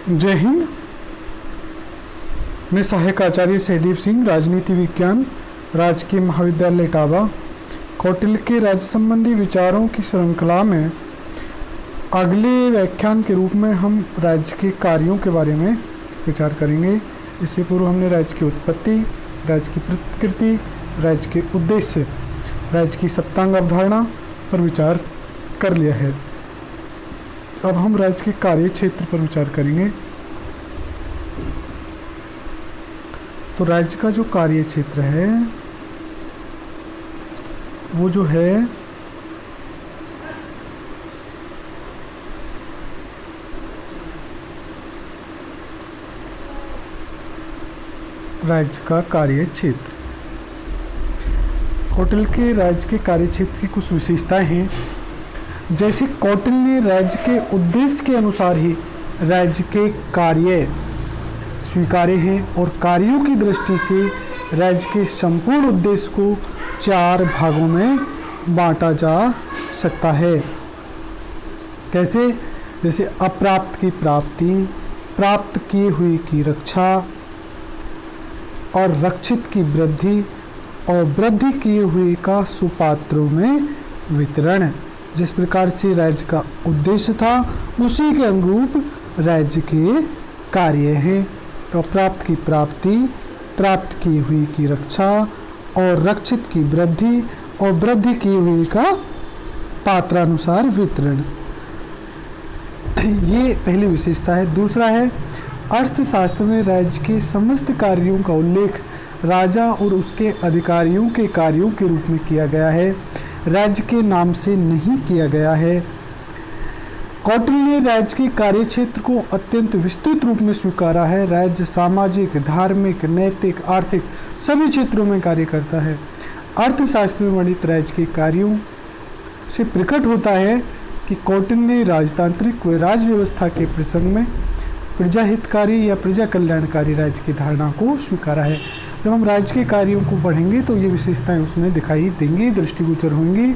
जय हिंद। मैं सहायक आचार्य सहदीप सिंह, राजनीति विज्ञान, राजकीय महाविद्यालय इटावा, कौटिल्य के राज्य संबंधी विचारों की श्रृंखला में अगले व्याख्यान के रूप में हम राज्य के कार्यों के बारे में विचार करेंगे। इससे पूर्व हमने राज्य की उत्पत्ति, राज्य की प्रकृति, राज्य के उद्देश्य, राज्य की सप्तांग अवधारणा पर विचार कर लिया है। अब हम राज्य के कार्य क्षेत्र पर विचार करेंगे। तो राज्य का जो कार्य क्षेत्र है वो जो है राज्य का कार्य क्षेत्र, कौटिल्य के राज्य के कार्य क्षेत्र की कुछ विशेषताएं हैं। जैसे कौटिल्य ने राज्य के उद्देश्य के अनुसार ही राज्य के कार्य स्वीकारे हैं और कार्यों की दृष्टि से राज्य के संपूर्ण उद्देश्य को 4 भागों में बांटा जा सकता है। कैसे? जैसे अप्राप्त की प्राप्ति, प्राप्त की हुई की रक्षा और रक्षित की वृद्धि और वृद्धि की हुई का सुपात्रों में वितरण। जिस प्रकार से राज्य का उद्देश्य था उसी के अनुरूप राज्य के कार्य हैं। तो प्राप्त की प्राप्ति, प्राप्त की हुई की रक्षा और रक्षित की वृद्धि और वृद्धि की हुई का पात्रानुसार वितरण, ये पहली विशेषता है। दूसरा है अर्थशास्त्र में राज्य के समस्त कार्यों का उल्लेख राजा और उसके अधिकारियों के कार्यों के रूप में किया गया है, राज्य के नाम से नहीं किया गया है। कौटिल्य ने राज्य के कार्य क्षेत्र को अत्यंत विस्तृत रूप में स्वीकारा है। राज्य सामाजिक, धार्मिक, नैतिक, आर्थिक सभी क्षेत्रों में कार्य करता है। अर्थशास्त्र में वर्णित राज्य के कार्यों से प्रकट होता है कि कौटिल्य ने राजतांत्रिक व राज व्यवस्था के प्रसंग में प्रजा हितकारी या प्रजा कल्याणकारी राज्य की धारणा को स्वीकारा है। जब हम राज्य के कार्यों को पढ़ेंगे तो ये विशेषताएं उसमें दिखाई देंगी, दृष्टिगोचर होंगी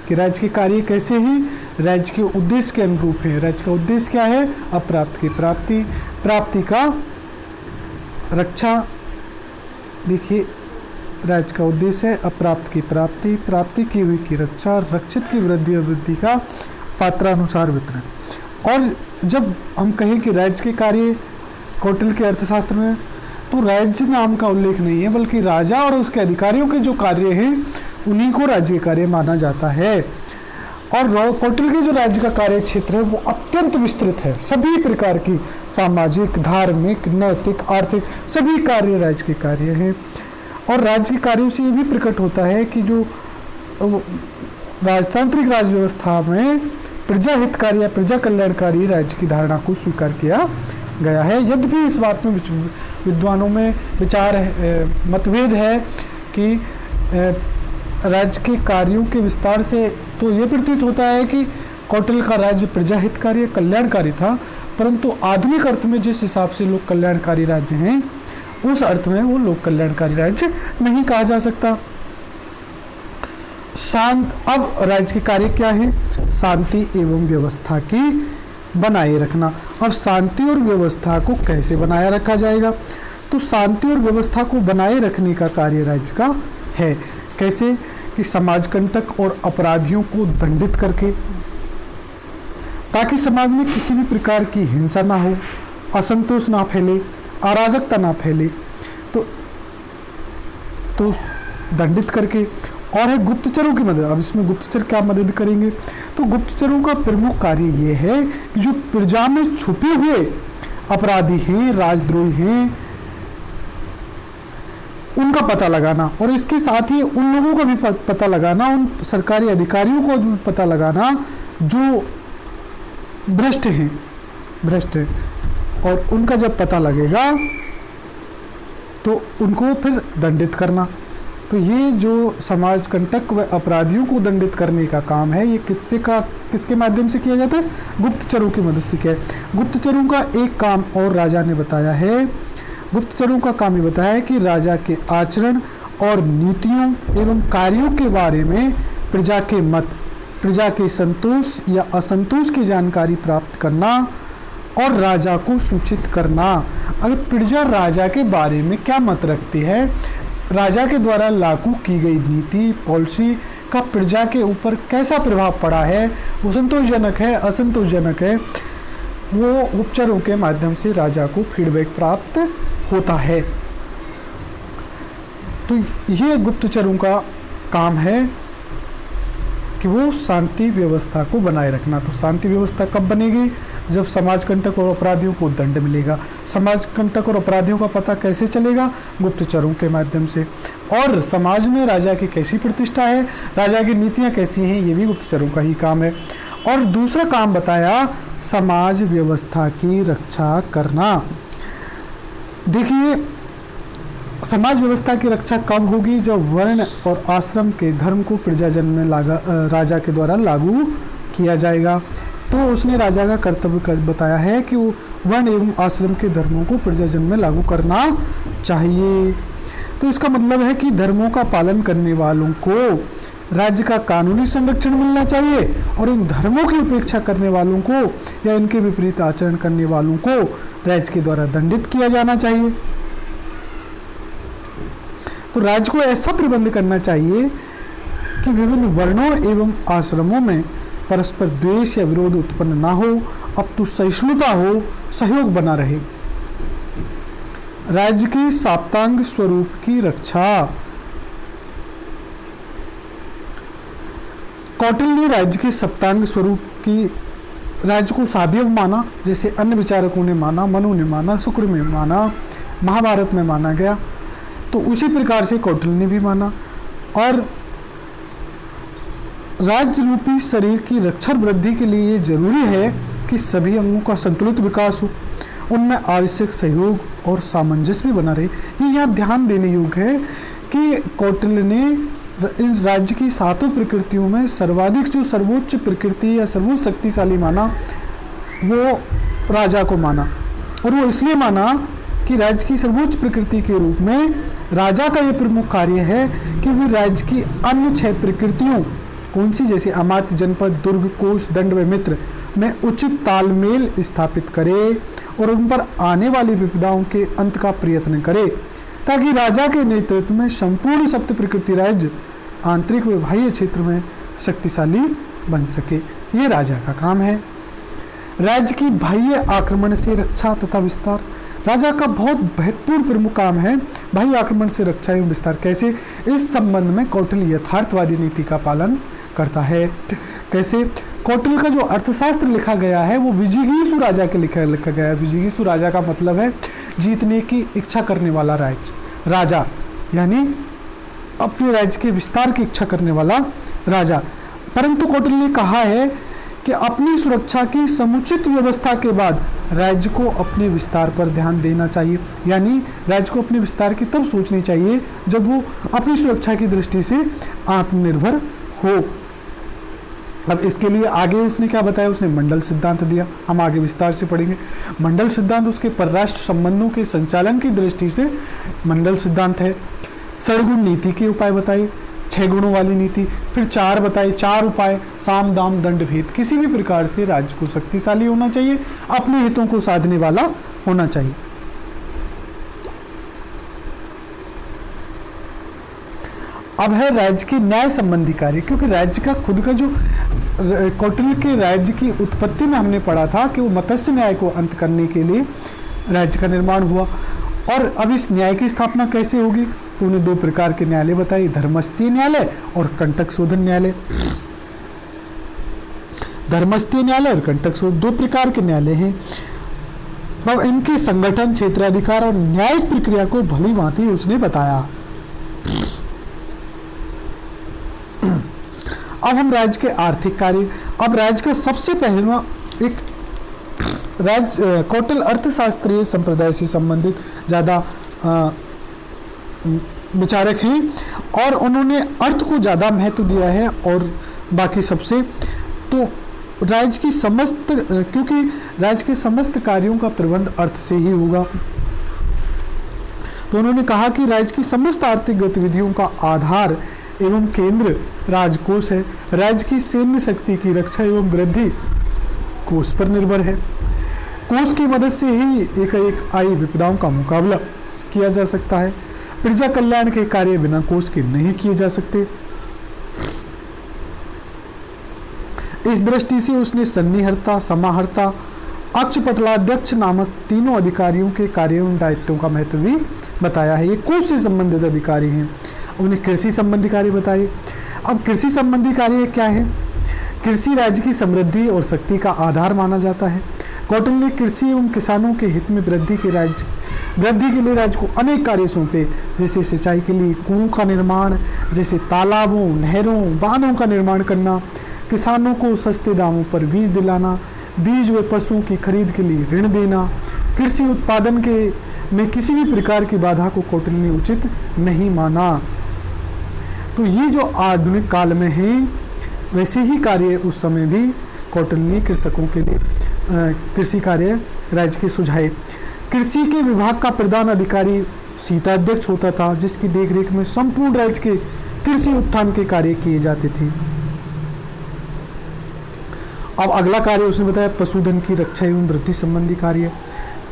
कि राज्य के कार्य कैसे हैं, राज्य के उद्देश्य के अनुरूप है। राज्य का उद्देश्य क्या है? अप्राप्त की प्राप्ति, प्राप्ति का रक्षा। देखिए, राज्य का उद्देश्य है अप्राप्त की प्राप्ति, प्राप्ति की हुई की रक्षा, रक्षित की वृद्धि और वृद्धि का पात्रानुसार वितरण। और जब हम कहें कि राज्य के कार्य कौटिल्य के अर्थशास्त्र में, तो राज्य नाम का उल्लेख नहीं है, बल्कि राजा और उसके अधिकारियों के जो कार्य हैं उन्हीं को राज्य के कार्य माना जाता है। और कौटिल्य के जो राज्य का कार्य क्षेत्र है वो अत्यंत विस्तृत है। सभी प्रकार की सामाजिक, धार्मिक, नैतिक, आर्थिक सभी कार्य राज्य के कार्य हैं। और राज्य के कार्यों से ये भी प्रकट होता है कि जो राजतांत्रिक राज व्यवस्था में प्रजा हितकारी या प्रजा कल्याणकारी राज्य की धारणा को स्वीकार किया गया है। यद्यपि इस बात में विद्वानों में विचार मतभेद है कि राज्य के कार्यों के विस्तार से तो ये प्रतीत होता है कि कौटिल्य का राज्य प्रजा हितकारी या कल्याणकारी था, परंतु आधुनिक अर्थ में जिस हिसाब से लोक कल्याणकारी राज्य हैं उस अर्थ में वो लोक कल्याणकारी राज्य नहीं कहा जा सकता। अब राज्य के कार्य क्या है? शांति एवं व्यवस्था की बनाए रखना। अब शांति और व्यवस्था को कैसे बनाए रखा जाएगा? तो शांति और व्यवस्था को बनाए रखने का कार्य राज्य का है। कैसे? कि समाज कंटक और अपराधियों को दंडित करके, ताकि समाज में किसी भी प्रकार की हिंसा ना हो, असंतोष ना फैले, अराजकता ना फैले, तो दंडित करके। और है गुप्तचरों की मदद। अब इसमें गुप्तचर क्या मदद करेंगे? तो गुप्तचरों का प्रमुख कार्य ये है कि जो प्रजा में छुपे हुए अपराधी हैं, राजद्रोही हैं, उनका पता लगाना, और इसके साथ ही उन लोगों का भी पता लगाना, उन सरकारी अधिकारियों को भी पता लगाना जो भ्रष्ट हैं, और उनका जब पता लगेगा तो उनको फिर दंडित करना। तो ये जो समाज कंटक व अपराधियों को दंडित करने का काम है, ये किसके माध्यम से किया जाता है? गुप्तचरों की मदद से किया है। गुप्तचरों का एक काम और राजा ने बताया है। गुप्तचरों का काम ये बताया है कि राजा के आचरण और नीतियों एवं कार्यों के बारे में प्रजा के मत, प्रजा के संतोष या असंतोष की जानकारी प्राप्त करना और राजा को सूचित करना। अगर प्रजा राजा के बारे में क्या मत रखती है, राजा के द्वारा लागू की गई नीति पॉलिसी का प्रजा के ऊपर कैसा प्रभाव पड़ा है, वो संतोषजनक है, असंतोषजनक है, वो गुप्तचरों के माध्यम से राजा को फीडबैक प्राप्त होता है। तो ये गुप्तचरों का काम है कि वो शांति व्यवस्था को बनाए रखना। तो शांति व्यवस्था कब बनेगी, जब समाज कंटक और अपराधियों को दंड मिलेगा। समाज कंटक और अपराधियों का पता कैसे चलेगा, गुप्तचरों के माध्यम से। और समाज में राजा की कैसी प्रतिष्ठा है, राजा की नीतियाँ कैसी हैं, ये भी गुप्तचरों का ही काम है। और दूसरा काम बताया समाज व्यवस्था की रक्षा करना। देखिए, समाज व्यवस्था की रक्षा कब होगी, जब वर्ण और आश्रम के धर्म को प्रजाजन में राजा के द्वारा लागू किया जाएगा। तो उसने राजा का कर्तव्य बताया है कि वो वर्ण एवं आश्रम के धर्मों को प्रजाजन में लागू करना चाहिए। तो इसका मतलब है कि धर्मों का पालन करने वालों को राज्य का कानूनी संरक्षण मिलना चाहिए और इन धर्मों की उपेक्षा करने वालों को या इनके विपरीत आचरण करने वालों को राज्य के द्वारा दंडित किया जाना चाहिए। तो राज्य को ऐसा प्रबंध करना चाहिए कि विभिन्न वर्णों एवं आश्रमों में परस्पर द्वेष या विरोध उत्पन्न ना हो, अपितु सहिष्णुता हो, सहयोग बना रहे। राज्य की साप्तांग स्वरूप की रक्षा। कौटिल्य ने राज्य के सप्तांग स्वरूप की राज्य को सावयव माना, जैसे अन्य विचारकों ने माना, मनु ने माना, शुक्र में माना, महाभारत में माना गया। तो उसी प्रकार से कौटिल्य ने भी माना। और राज्य रूपी शरीर की रक्षा वृद्धि के लिए ये जरूरी है कि सभी अंगों का संतुलित विकास हो, उनमें आवश्यक सहयोग और सामंजस्य भी बना रहे। ये यहाँ ध्यान देने योग्य है कि कौटिल्य ने इस राज्य की सातों प्रकृतियों में सर्वाधिक जो सर्वोच्च प्रकृति या सर्वोच्च शक्तिशाली माना, वो राजा को माना। और वो इसलिए माना कि राज्य की सर्वोच्च प्रकृति के रूप में राजा का ये प्रमुख कार्य है कि वो राज्य की अन्य 6 प्रकृतियों, कौन सी, जैसे अमात्य, जनपद, दुर्ग, कोष, दंड व मित्र में उचित तालमेल स्थापित करे और उन पर आने वाली विपदाओं के अंत का प्रयत्न करे, ताकि राजा के नेतृत्व में संपूर्ण सप्त प्रकृति राज्य आंतरिक व बाह्य क्षेत्र में शक्तिशाली बन सके। ये राजा का काम है। राज्य की बाह्य आक्रमण से रक्षा तथा विस्तार। राजा का बहुत महत्वपूर्ण प्रमुख काम है बाह्य आक्रमण से रक्षा एवं विस्तार। कैसे, इस संबंध में कौटिल्य यथार्थवादी नीति का पालन करता है। कैसे, कौटिल्य का जो अर्थशास्त्र लिखा गया है वो विजिगीषु राजा के लिखा गया है। विजिगीषु राजा का मतलब है जीतने की इच्छा करने वाला राजा, यानी अपने राज्य के विस्तार की इच्छा करने वाला राजा। परंतु कौटिल्य ने कहा है कि अपनी सुरक्षा की समुचित व्यवस्था के बाद राज्य को अपने विस्तार पर ध्यान देना चाहिए। यानी राज्य को अपने विस्तार की तब सोचनी चाहिए जब वो अपनी सुरक्षा की दृष्टि से आत्मनिर्भर हो। अब इसके लिए आगे उसने क्या बताया, उसने मंडल सिद्धांत दिया, हम आगे विस्तार से पढ़ेंगे। मंडल सिद्धांत उसके परराष्ट्र संबंधों के संचालन की दृष्टि से मंडल सिद्धांत है। षडगुण नीति के उपाय बताए, 6 गुणों वाली नीति, फिर 4 बताए, 4 उपाय, साम दाम दंड भेद। किसी भी प्रकार से राज्य को शक्तिशाली होना चाहिए, अपने हितों को साधने वाला होना चाहिए। अब है राज्य के न्याय संबंधी कार्य, क्योंकि राज्य का खुद का जो कौटिल्य के राज्य की उत्पत्ति में हमने पढ़ा था कि वो मत्स्य न्याय को अंत करने के लिए राज्य का निर्माण हुआ। और अब इस न्याय की स्थापना कैसे होगी, तो उन्हें 2 प्रकार के न्यायालय बताए, धर्मस्थीय न्यायालय और कंटक शोधन न्यायालय। धर्मस्थीय न्यायालय और कंटक शोधन 2 प्रकार के न्यायालय हैं। अब इनके संगठन, क्षेत्राधिकार और न्यायिक प्रक्रिया को भली भांति उसने बताया। अब हम राज्य के आर्थिक कार्य। अब राज्य का सबसे पहला एक राज्य कौटिल्य अर्थशास्त्रीय संप्रदाय से संबंधित ज़्यादा विचारक हैं और उन्होंने अर्थ को ज़्यादा महत्व दिया है और बाकी सबसे। तो राज्य की समस्त, क्योंकि राज्य के समस्त कार्यों का प्रबंध अर्थ से ही होगा, तो उन्होंने कहा कि राज्य की समस्त आर्थिक गतिविधियों का आधार एवं केंद्र राजकोष है। राज्य की सैन्य शक्ति की रक्षा एवं वृद्धि कोष पर निर्भर है। कोष की मदद से ही एक आई विपदाओं का मुकाबला किया जा सकता है। प्रजा कल्याण के कार्य बिना कोष के नहीं किए जा सकते। इस दृष्टि से उसने सन्निहर्ता, समाहर्ता, अक्षपटलाध्यक्ष नामक तीनों अधिकारियों के कार्यों एवं दायित्वों का महत्व भी बताया है। ये कोष से संबंधित अधिकारी हैं। उन्हें कृषि संबंधी कार्य बताए। अब कृषि संबंधी कार्य क्या है? कृषि राज्य की समृद्धि और शक्ति का आधार माना जाता है। कौटिल्य ने कृषि एवं किसानों के हित में वृद्धि के लिए राज्य को अनेक कार्य सौंपे, जैसे सिंचाई के लिए कुओं का निर्माण, जैसे तालाबों, नहरों, बांधों का निर्माण करना, किसानों को सस्ते दामों पर बीज दिलाना, बीज व पशुओं की खरीद के लिए ऋण देना। कृषि उत्पादन में किसी भी प्रकार की बाधा को कौटिल्य ने उचित नहीं माना। तो ये जो आधुनिक काल में है, वैसे ही कार्य उस समय भी कौटिल्य ने कृषकों के लिए कृषि कार्य राज्य के सुझाए। कृषि के विभाग का प्रधान अधिकारी शीताध्यक्ष होता था, जिसकी देखरेख में संपूर्ण राज्य के कृषि उत्थान के कार्य किए जाते थे। अब अगला कार्य उसने बताया पशुधन की रक्षा एवं वृद्धि संबंधी कार्य।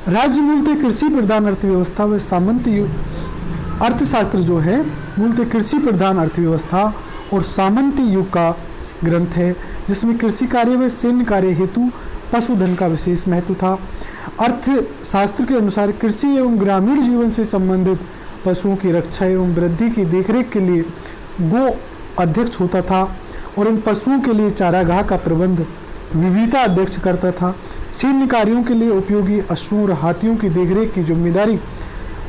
राज्य मूलतः कृषि प्रधान अर्थव्यवस्था व सामंत अर्थशास्त्र जो है मूलतः कृषि प्रधान अर्थव्यवस्था और सामंत युग का ग्रंथ है, जिसमें कृषि कार्य व सैन्य कार्य हेतु पशुधन का विशेष महत्व था। अर्थशास्त्र के अनुसार कृषि एवं ग्रामीण जीवन से संबंधित पशुओं की रक्षा एवं वृद्धि की देखरेख के लिए गो अध्यक्ष होता था और इन पशुओं के लिए चारागाह का प्रबंध विविधता अध्यक्ष करता था। सैन्य कार्यों के लिए उपयोगी अश्वों और हाथियों की देखरेख की जिम्मेदारी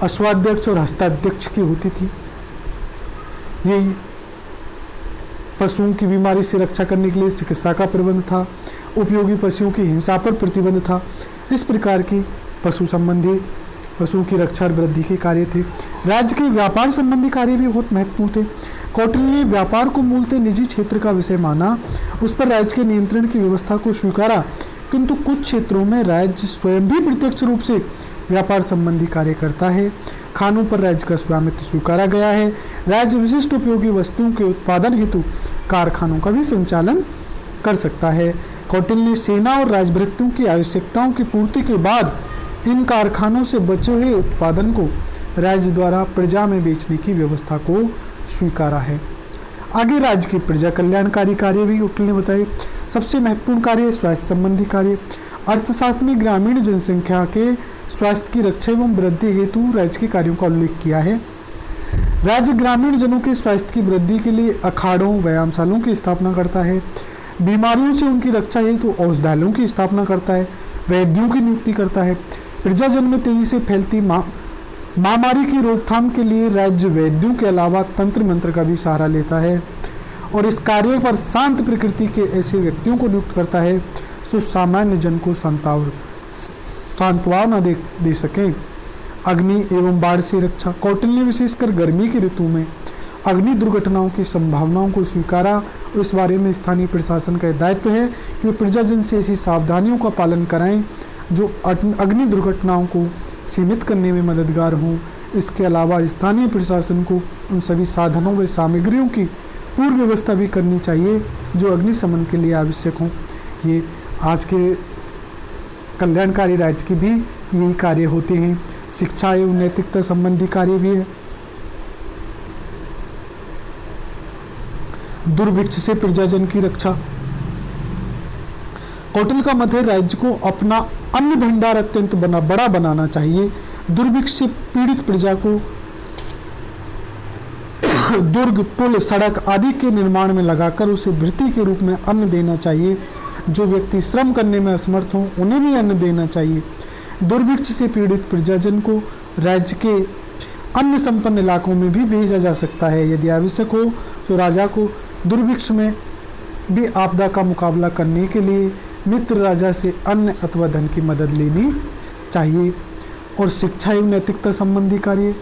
अश्वाध्यक्ष और हस्ताध्यक्ष की होती थी। यही पशुओं की बीमारी से रक्षा करने के लिए चिकित्सा का प्रबंध था। उपयोगी पशुओं की हिंसा पर प्रतिबंध था। इस प्रकार की पशुओं की रक्षा और वृद्धि के कार्य थे। राज्य के व्यापार संबंधी कार्य भी बहुत महत्वपूर्ण थे। कौटिल्य ने व्यापार को मूलतः निजी क्षेत्र का विषय माना, उस पर राज्य के नियंत्रण की व्यवस्था को स्वीकारा, किंतु कुछ क्षेत्रों में राज्य स्वयं भी प्रत्यक्ष रूप से व्यापार संबंधी कार्य करता है। खानों पर राज्य का स्वामित्व स्वीकारा गया है। राज्य विशिष्ट उपयोगी वस्तुओं के उत्पादन हेतु कारखानों का भी संचालन कर सकता है। कौटिल्य ने सेना और राजभृत्यों की आवश्यकताओं की पूर्ति के बाद इन कारखानों से बचे हुए उत्पादन को राज्य द्वारा प्रजा में बेचने की व्यवस्था को स्वीकारा है। आगे राज्य के प्रजा कल्याणकारी कार्य भी कौटिल्य ने बताए। सबसे महत्वपूर्ण कार्य स्वास्थ्य संबंधी कार्य। अर्थशास्त्र ने ग्रामीण जनसंख्या के स्वास्थ्य की रक्षा एवं वृद्धि हेतु राज्य के कार्यों का उल्लेख किया है। राज्य ग्रामीण जनों के स्वास्थ्य की वृद्धि के लिए अखाड़ों, व्यायामशालाओं की स्थापना करता है। बीमारियों से उनकी रक्षा हेतु औषधालयों की स्थापना करता है। वैद्यों की नियुक्ति करता है। प्रजाजन में तेजी से फैलती महामारी की रोकथाम के लिए राज्य वैद्यों के अलावा तंत्र मंत्र का भी सहारा लेता है और इस कार्य पर शांत प्रकृति के ऐसे व्यक्तियों को नियुक्त करता है जो सामान्य जन को सांत्वना दे सकें। अग्नि एवं बाढ़ से रक्षा। कौटिल्य ने विशेषकर गर्मी की ऋतु में अग्नि दुर्घटनाओं की संभावनाओं को स्वीकारा और इस बारे में स्थानीय प्रशासन का दायित्व है कि वे प्रजाजन से ऐसी सावधानियों का पालन कराएं जो अग्नि दुर्घटनाओं को सीमित करने में मददगार हों। इसके अलावा स्थानीय प्रशासन को उन सभी साधनों व सामग्रियों की पूर्व व्यवस्था भी करनी चाहिए जो अग्निशमन के लिए आवश्यक हों। ये आज के कल्याणकारी राज्य के भी यही कार्य होते हैं। शिक्षा एवं नैतिकता संबंधी कार्य भी है। दुर्भिक्ष से प्रजाजन की रक्षा। कौटिल्य का मत है राज्य को अपना अन्न भंडार अत्यंत बड़ा बनाना चाहिए। दुर्भिक्ष से पीड़ित प्रजा को दुर्ग, पुल, सड़क आदि के निर्माण में लगाकर उसे भृति के रूप में अन्न देना चाहिए। जो व्यक्ति श्रम करने में असमर्थ हों उन्हें भी अन्न देना चाहिए। दुर्भिक्ष से पीड़ित प्रजाजन को राज्य के अन्य संपन्न इलाकों में भी भेजा जा सकता है। यदि आवश्यक हो तो राजा को दुर्भिक्ष में भी आपदा का मुकाबला करने के लिए मित्र राजा से अन्न अथवा धन की मदद लेनी चाहिए। और शिक्षा एवं नैतिकता संबंधी कार्य।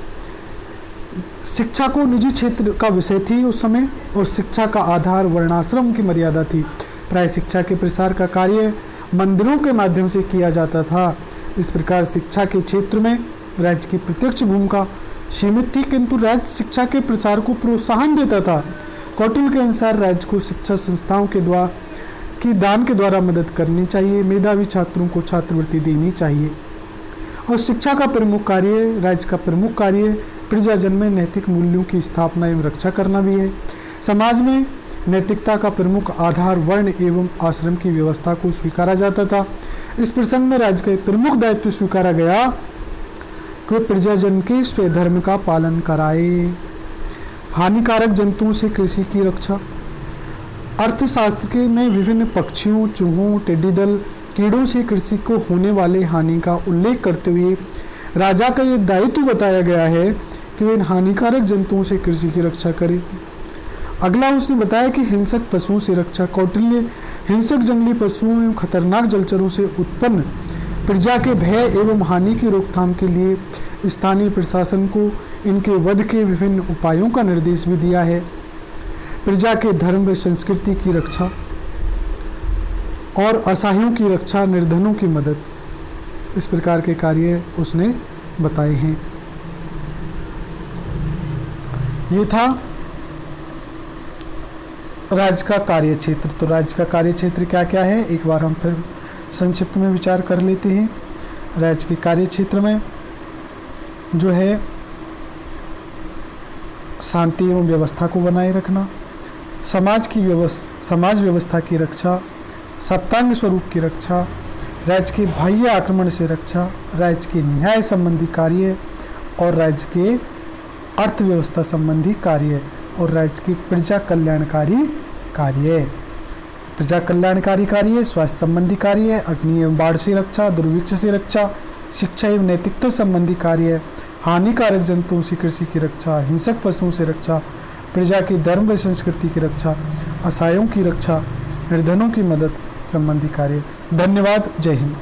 शिक्षा को निजी क्षेत्र का विषय थी उस समय और शिक्षा का आधार वर्णाश्रम की मर्यादा थी। प्राय शिक्षा के प्रसार का कार्य मंदिरों के माध्यम से किया जाता था। इस प्रकार शिक्षा के क्षेत्र में राज्य की प्रत्यक्ष भूमिका सीमित थी, किंतु राज्य शिक्षा के प्रसार को प्रोत्साहन देता था। कौटिल्य के अनुसार राज्य को शिक्षा संस्थाओं की दान के द्वारा मदद करनी चाहिए। मेधावी छात्रों को छात्रवृत्ति देनी चाहिए। और शिक्षा का प्रमुख कार्य, राज्य का प्रमुख कार्य प्रजाजन में नैतिक मूल्यों की स्थापना एवं रक्षा करना भी है। समाज में नैतिकता का प्रमुख आधार वर्ण एवं आश्रम की व्यवस्था को स्वीकारा जाता था। इस प्रसंग में राज्य का प्रमुख दायित्व स्वीकारा गया कि प्रजाजन के स्वधर्म का पालन कराए। हानिकारक जंतुओं से कृषि की रक्षा। अर्थशास्त्र के में विभिन्न पक्षियों, चूहों, टिड्डी दल, कीड़ों से कृषि को होने वाले हानि का उल्लेख करते हुए राजा का ये दायित्व बताया गया है कि वे इन हानिकारक जंतुओं से कृषि की रक्षा करें। अगला उसने बताया कि हिंसक पशुओं से रक्षा। कौटिल्य हिंसक जंगली पशुओं एवं खतरनाक जलचरों से उत्पन्न प्रजा के भय एवं हानि की रोकथाम के लिए स्थानीय प्रशासन को इनके वध के विभिन्न उपायों का निर्देश भी दिया है। प्रजा के धर्म व संस्कृति की रक्षा और असहायों की रक्षा, निर्धनों की मदद, इस प्रकार के कार्य उसने बताए हैं। ये था राज्य का कार्य क्षेत्र। तो राज्य का कार्य क्षेत्र क्या क्या है, एक बार हम फिर संक्षिप्त में विचार कर लेते हैं। राज्य के कार्य क्षेत्र में जो है शांति एवं व्यवस्था को बनाए रखना, समाज व्यवस्था की रक्षा, सप्तांग स्वरूप की रक्षा, राज्य के बाह्य आक्रमण से रक्षा, राज्य के न्याय संबंधी कार्य और राज्य के अर्थव्यवस्था संबंधी कार्य और राज्य की प्रजा कल्याणकारी कार्य। प्रजा कल्याणकारी कार्य, स्वास्थ्य संबंधी कार्य, अग्नि एवं बाढ़ से रक्षा, दुर्भिक्ष से रक्षा, शिक्षा एवं नैतिकता संबंधी कार्य, हानिकारक जंतुओं से कृषि की रक्षा, हिंसक पशुओं से रक्षा, प्रजा की धर्म व संस्कृति की रक्षा, असहायों की रक्षा, निर्धनों की मदद संबंधी कार्य। धन्यवाद। जय हिंद।